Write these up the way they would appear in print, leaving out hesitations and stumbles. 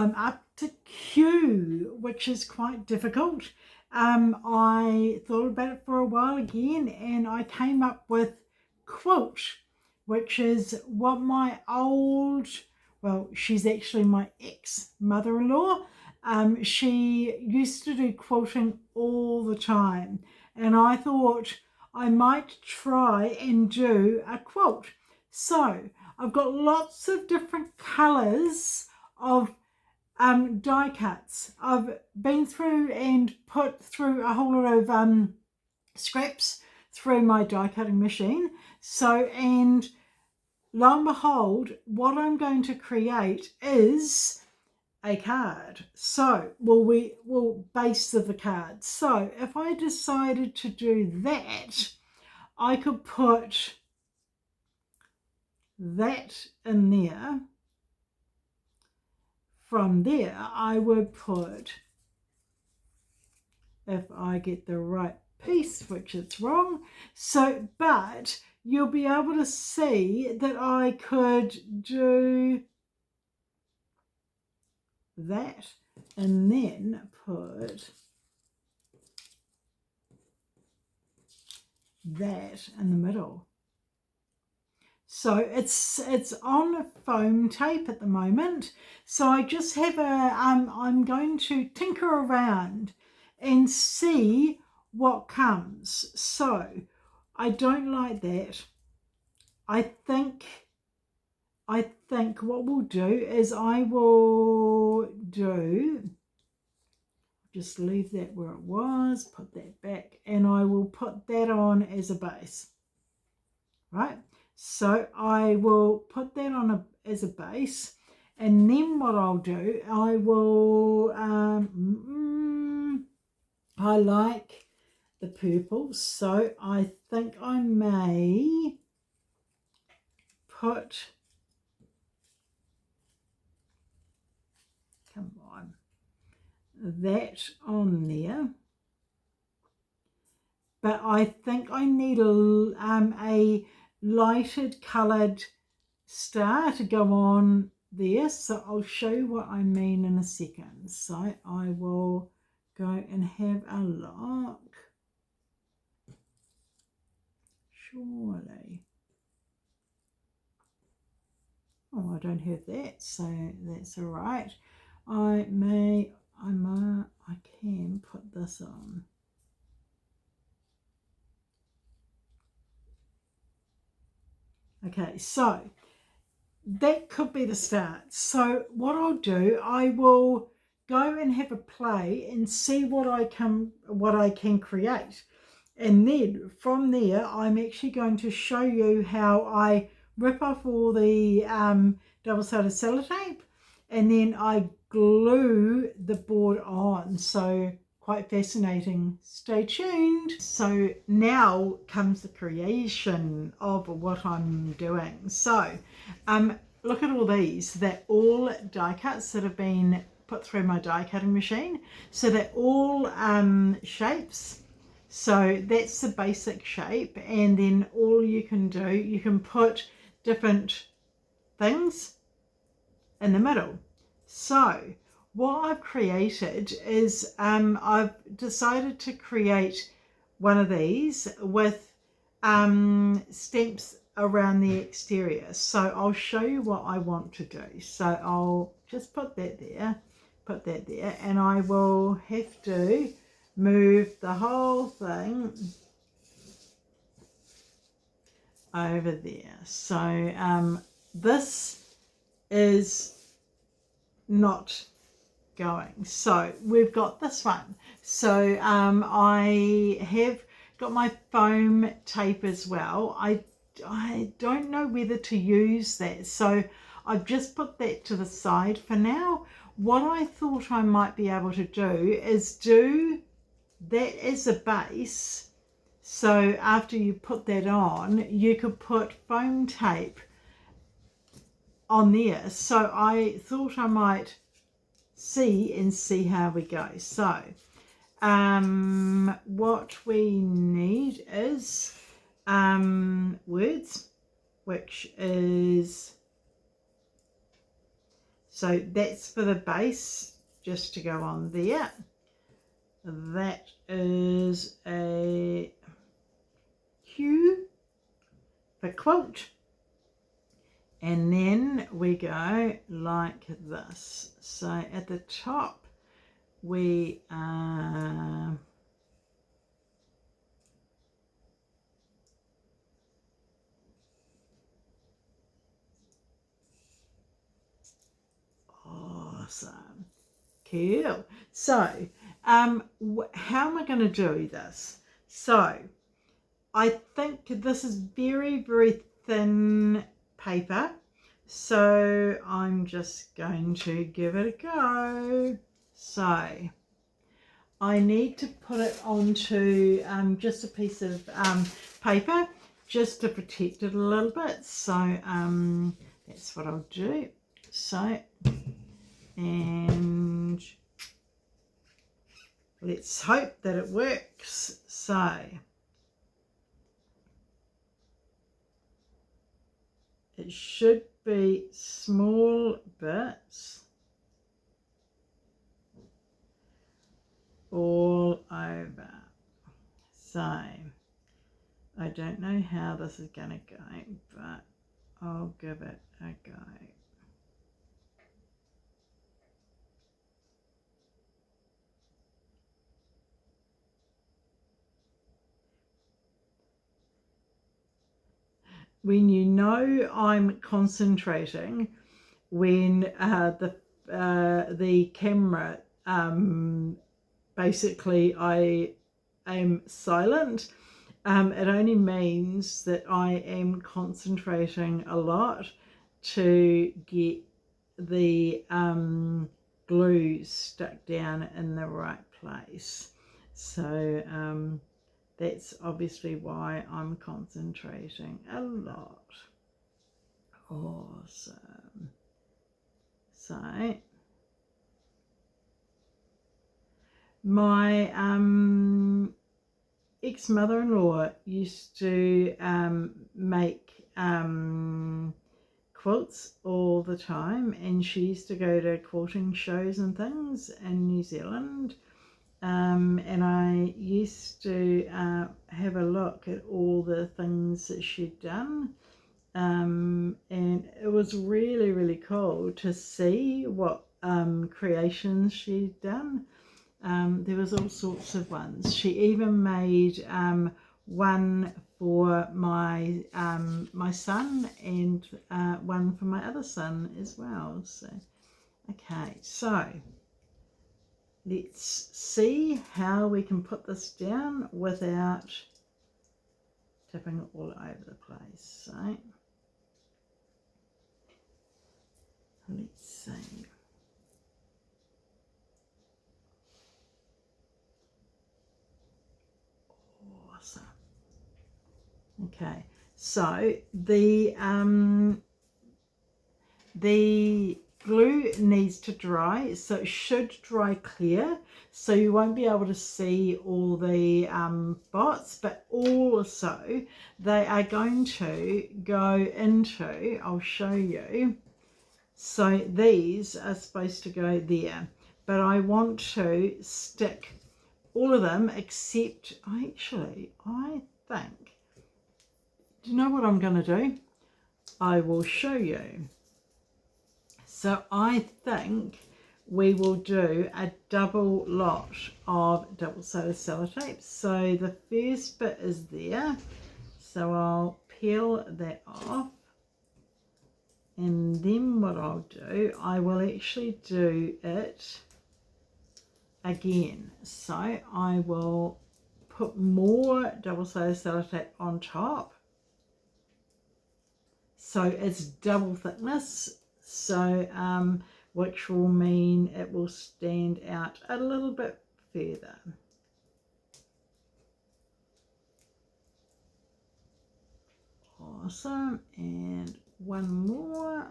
I'm up to Q, which is quite difficult. I thought about it for a while again, and I came up with Quilt, which is what my old, well, she's actually my ex-mother-in-law. She used to do quilting all the time, and I thought I might try and do a quilt. So I've got lots of different colours of die cuts. I've been through and put through a whole lot of scraps through my die cutting machine. So, and lo and behold, what I'm going to create is a card. So, will base of the card. So if I decided to do that, I could put that in there. From there, I would put, if I get the right piece, which it's wrong. So, but you'll be able to see that I could do that and then put that in the middle. So it's on foam tape at the moment. So I just have a, I'm going to tinker around and see what comes. So I don't like that. I think what we'll do is I will do, just leave that where it was, put that back, and I will put that on as a base, right? So I will put that on as a base, and then what I'll do, I will, I like the purple, so I think I may put, come on, that on there. But I think I need a lighted coloured star to go on there. So I'll show you what I mean in a second. So I will go and have a look. Surely. Oh, I don't have that, so that's all right. I can put this on. Okay, so that could be the start. So what I'll do, I will go and have a play and see what I can create. And then from there, I'm actually going to show you how I rip off all the double-sided sellotape and then I glue the board on. So quite fascinating. Stay tuned. So now comes the creation of what I'm doing. So look at all these. They're all die cuts that have been put through my die cutting machine. So they're all shapes. So that's the basic shape, and then all you can do, you can put different things in the middle. So what I've created is I've decided to create one of these with stamps around the exterior. So I'll show you what I want to do. So I'll just put that there, and I will have to move the whole thing over there. So this is not going. So we've got this one. So I have got my foam tape as well. I don't know whether to use that, so I've just put that to the side for now. What I thought I might be able to do is do that as a base. So after you put that on, you could put foam tape on there. So I thought I might see how we go. So what we need is words, which is, So that's for the base, just to go on there. That is a Q for quilt. And then we go like this. So at the top we awesome. Cool. So how am I going to do this? So I think this is very, very thin paper. So I'm just going to give it a go. So I need to put it onto just a piece of paper just to protect it a little bit. So that's what I'll do. So, and let's hope that it works. So it should be small bits all over. So I don't know how this is going to go, but I'll give it a go. When you know I'm concentrating, when the camera basically I am silent, it only means that I am concentrating a lot to get the glue stuck down in the right place. So that's obviously why I'm concentrating a lot. Awesome. So my ex-mother-in-law used to make quilts all the time, and she used to go to quilting shows and things in New Zealand. And I used to have a look at all the things that she'd done, and it was really, really cool to see what creations she'd done. There was all sorts of ones. She even made one for my my son, and one for my other son as well. So okay, so let's see how we can put this down without tipping it all over the place. So let's see. Awesome. Okay, so the glue needs to dry, so it should dry clear, so you won't be able to see all the spots, but also they are going to go into, I'll show you, so these are supposed to go there, but I want to stick all of them except, I think, do you know what I'm going to do? I will show you. So I think we will do a double lot of double-sided sellotape. So the first bit is there. So I'll peel that off. And then what I'll do, I will actually do it again. So I will put more double-sided sellotape on top. So it's double thickness. So which will mean it will stand out a little bit further. Awesome, and one more,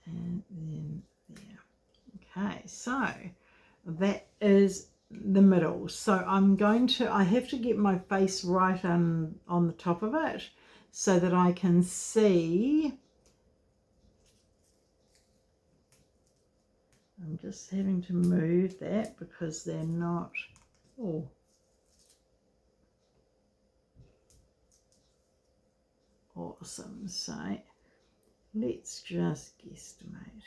and then there. Okay, so that is the middle. So I have to get my face right on the top of it, so that I can see I'm just having to move that because they're not all awesome. So let's just guesstimate.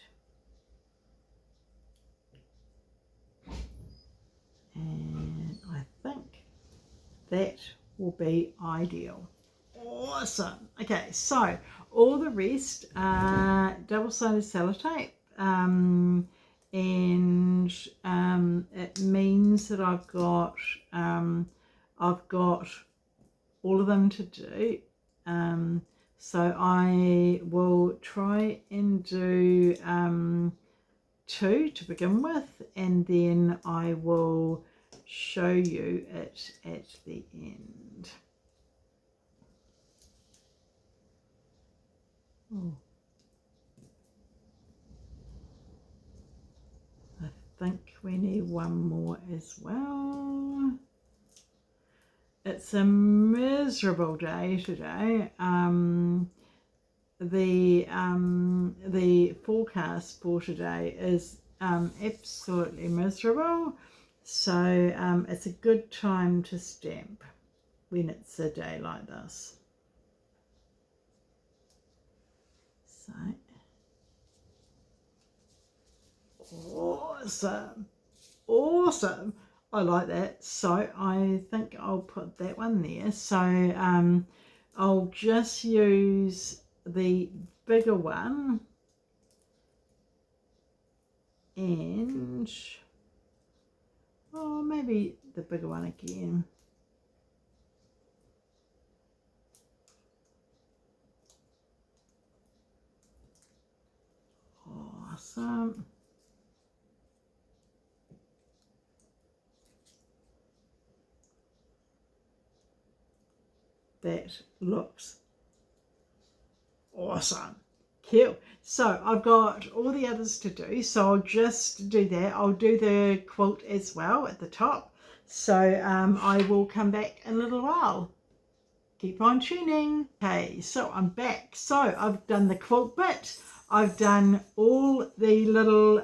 And I think that will be ideal. Awesome. Okay, so all the rest are double-sided sellotape, and it means that I've got all of them to do. So I will try and do 2 to begin with, and then I will show you it at the end. Oh. I think we need one more as well. It's a miserable day today. The forecast for today is absolutely miserable, so it's a good time to stamp when it's a day like this. So awesome, awesome. I like that. So I think I'll put that one there. So I'll just use the bigger one and maybe the bigger one again. Awesome. That looks awesome. Cool. So I've got all the others to do, so I'll just do that. I'll do the quilt as well at the top. So I will come back in a little while. Keep on tuning. Okay, so I'm back. So I've done the quilt bit. I've done all the little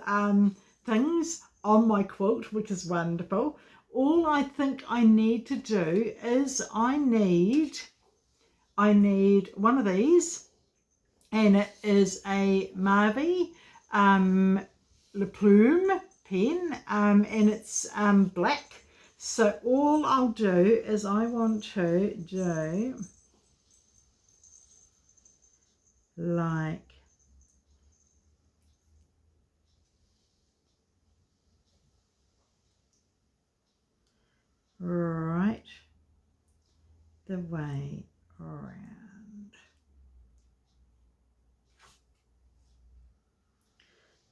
things on my quilt, which is wonderful. All I think I need to do is I need one of these, and it is a Marvy Le Plume pen, and it's black. So all I'll do is I want to do like right the way around.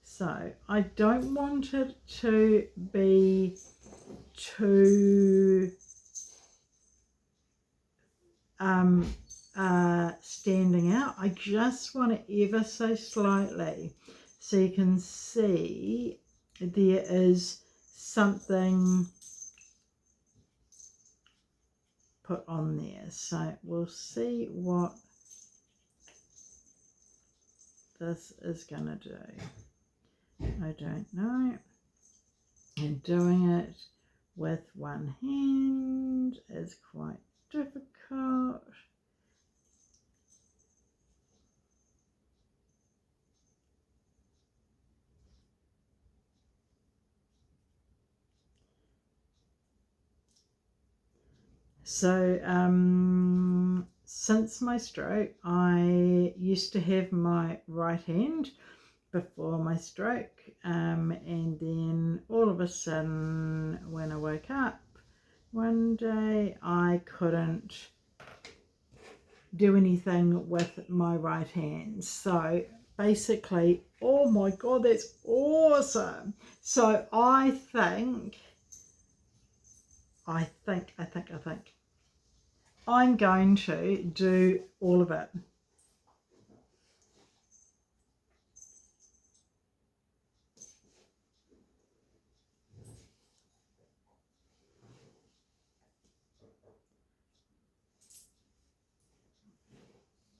So I don't want it to be too standing out. I just want it ever so slightly, so you can see there is something put on there. So we'll see what this is going to do. I don't know. And doing it with one hand is quite difficult. So since my stroke, I used to have my right hand before my stroke, and then all of a sudden when I woke up one day, I couldn't do anything with my right hand. So basically, oh my god, that's awesome. So I think I'm going to do all of it.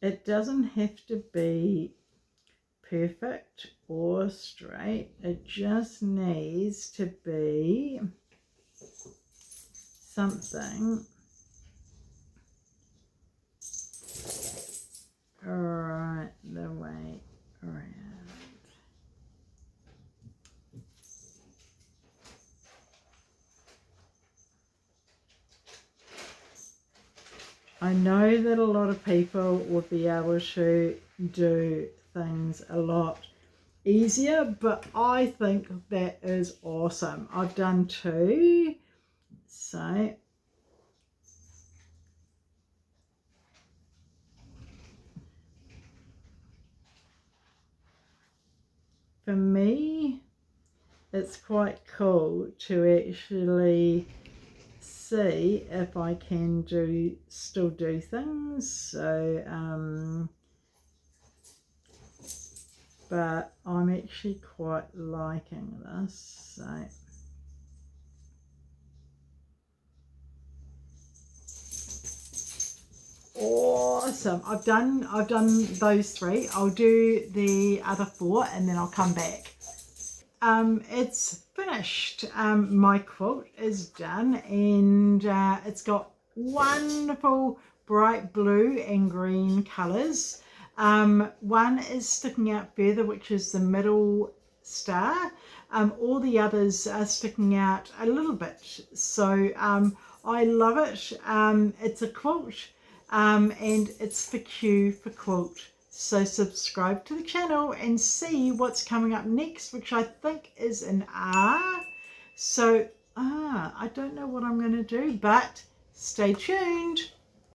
It doesn't have to be perfect or straight. It just needs to be something right the way around. I know that a lot of people would be able to do things a lot easier, but I think that is awesome. I've done 2, so for me it's quite cool to actually see if I can still do things. So but I'm actually quite liking this. So awesome. I've done those 3. I'll do the other 4 and then I'll come back. It's finished. My quilt is done, and it's got wonderful bright blue and green colours. One is sticking out further, which is the middle star. All the others are sticking out a little bit. So I love it. It's a quilt, and it's for Q for quilt. So subscribe to the channel and see what's coming up next, which I think is an R. So I don't know what I'm going to do, but stay tuned.